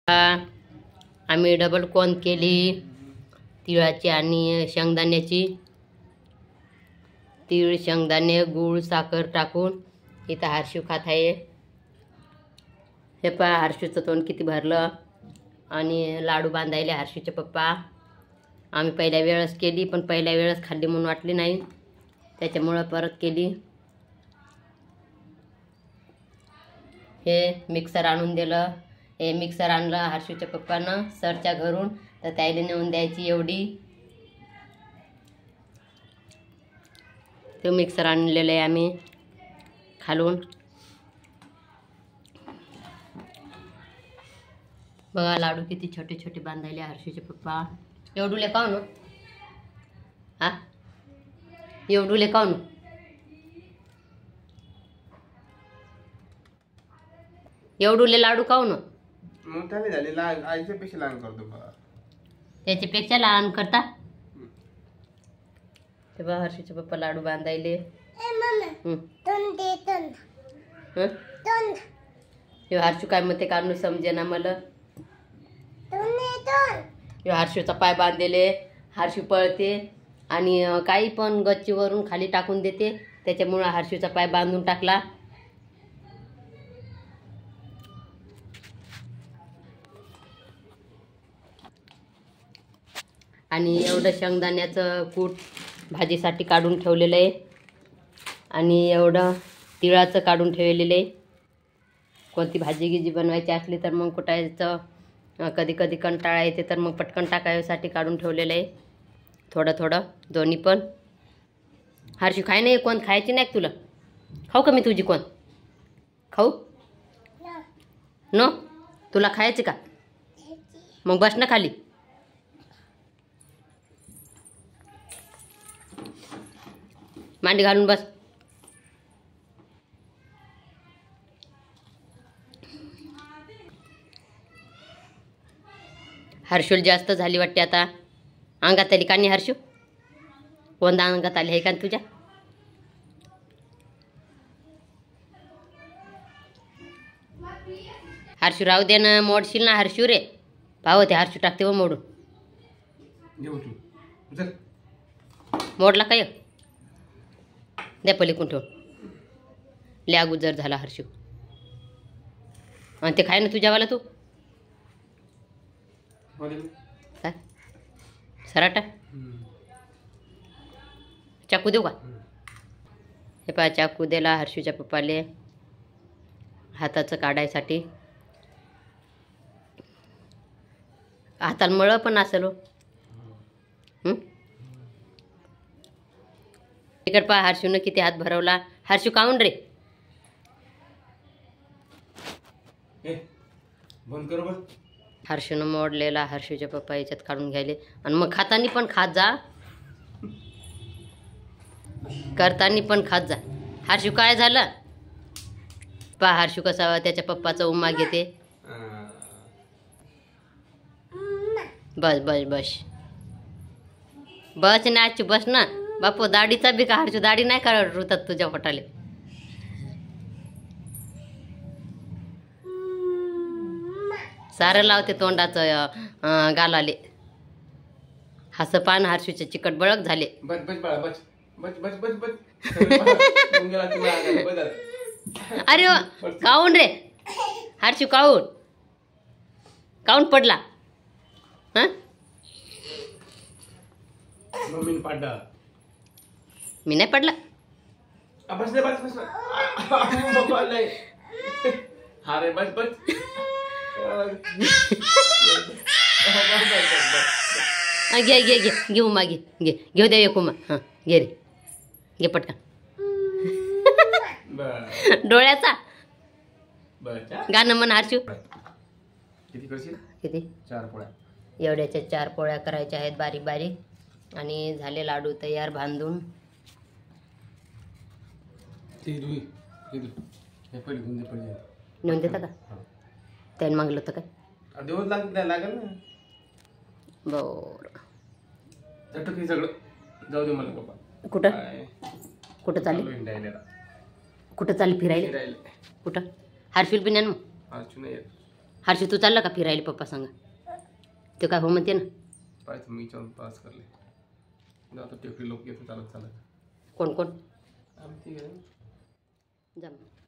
आम्ही डबल कोन केली तिळाची आणि शेंगदाण्याची. तीळ, शेंगदाणे, गूळ, साखर टाकून इथं हर्षू खात आहे. हे पहा हर्षूचं तोंड किती भरलं. आणि लाडू बांधायले हर्षूचे पप्पा. आम्ही पहिल्या वेळेस केली पण पहिल्या वेळेस खाल्ली म्हणून वाटली नाही, त्याच्यामुळं परत केली. हे मिक्सर आणून दिलं. हे मिक्सर आणलं हर्षूच्या पप्पानं सरच्या घरून, तर त्याला नेऊन द्यायची एवढी. ते मिक्सर आणलेलं आहे आम्ही खालून. बघा लाडू किती छोटे छोटे बांधायले हर्षूचे पप्पा. एवढूले काऊन हा, एवढूले काऊन, एवढूले लाडू काऊन. मग त्याने झाले लहान, आईच्या पेक्षा लहान करतो बा. त्याच्यापेक्षा लहान करता. ते बघा हर्षूचे पप्पा लाडू बांधायले. हर्षू काय म्हणते काढून समजे ना मला. हर्षूचा पाय बांधलेले. हर्षू पळते आणि काही पण गच्चीवरून खाली टाकून देते, त्याच्यामुळे हर्षूचा पाय बांधून टाकला. आणि एवढं शेंगदाण्याचं कूट भाजीसाठी काढून ठेवलेलं आहे. आणि एवढं तिळाचं काढून ठेवलेलं आहे. कोणती भाजी गिजी बनवायची असली तर मग कुटायचं, कधी कधी कंटाळा येते तर मग पटकन टाकायसाठी काढून ठेवलेलं आहे. थोडं थोडं दोन्ही पण. हर्षू खाय नाही कोण, खायची नाही तुला. खाऊ का मी तुझी कोण, खाऊ नो. तुला खायची का, मग बस ना खाली. मांडी घालून बस. हर्षूल जास्त झाली वाटते आता. अंगात आली का नाही हर्षू, कोणता अंगात आली आहे का तुझ्या. हर्षू राहू दे ना, मोडशील ना हर्षू रे. पाहू ते हर्षू टाकते व मोडून. मोडला काय द्या पलीकडून ठेवून. ल्या गुजर झाला हर्षू. आणि ते खाय ना तुझ्यावाला तू. सराटा चाकू देऊ का. हे पहा चाकू दिला हर्षूच्या पप्पाले हाताचं काढायसाठी. हाताला मळ पण असेल. इकडे पहा हर्षूनं किती हात भरवला. हर्षू काऊन रे. हर्षूनं मोडलेला हर्षूच्या पप्पा याच्यात काढून घ्यायले. आणि मग खातानी पण खात जा, करतानी पण खात जा. हर्षू काय झालं पहा. हर्षू कसा त्याच्या पप्पाचा उमा घेते. बस बस बस बस ना आजची बस ना बापू. दाढीचा बी का हर्षू दाढी नाही काढत रुतात तुझ्या पोटाले. सारं लावते तोंडाचं गालाले. हसं पान हर्षूचे चिकट बळक झाले. अरे काऊन रे हर्षू, काऊन काऊन पडला. हा मी नाही पडला. घे घे घे घे उमा घे घे घेऊ दे एक उमा. हां घे रे घे पटकन. डोळ्याचा गाणं म्हण हर्षू. किती 4 पोळ्या. एवढ्याच्या 4 पोळ्या करायच्या आहेत बारीक बारीक. आणि झाले लाडू तयार बांधून. नेऊन देता का त्याने मागलं होतं काय. दिवस लागेल ना. बरं सगळं जाऊ दे मला बाबा. कुठं कुठं चालली, कुठं चालली फिरायला. कुठं हर्षूल पण मग हर्षी तू चालला का फिरायला पप्पा सांगा ते काय हो म्हणते ना पाहायचं मी विचारून पास करले आता टेकडी लोक येतं चालत चालत कोण कोण आम्ही तिघे जा मग.